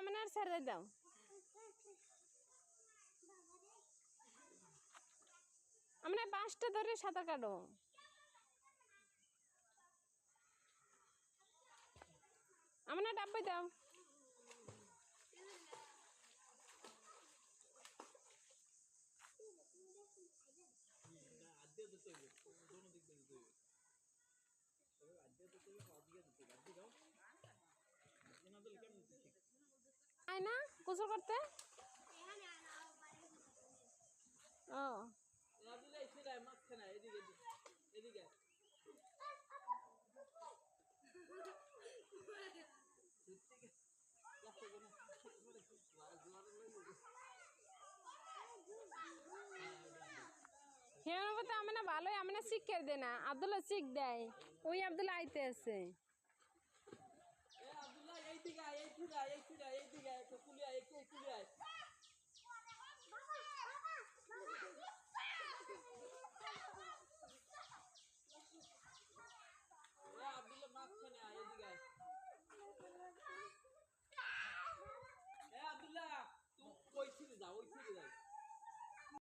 মানে আর ছেড়ে দাও। আমরা বাঁশটা ধরে সাঁতার কাটো। আমরা ডাব্বাই দাও। আয় না গোসল করতে। ও হেমন্ত আমি না ভালোই আমি না শিক্ষার দে না আব্দুল্লাহ শিখ দেয় ওই আব্দুল্লাহ আইতে আছে।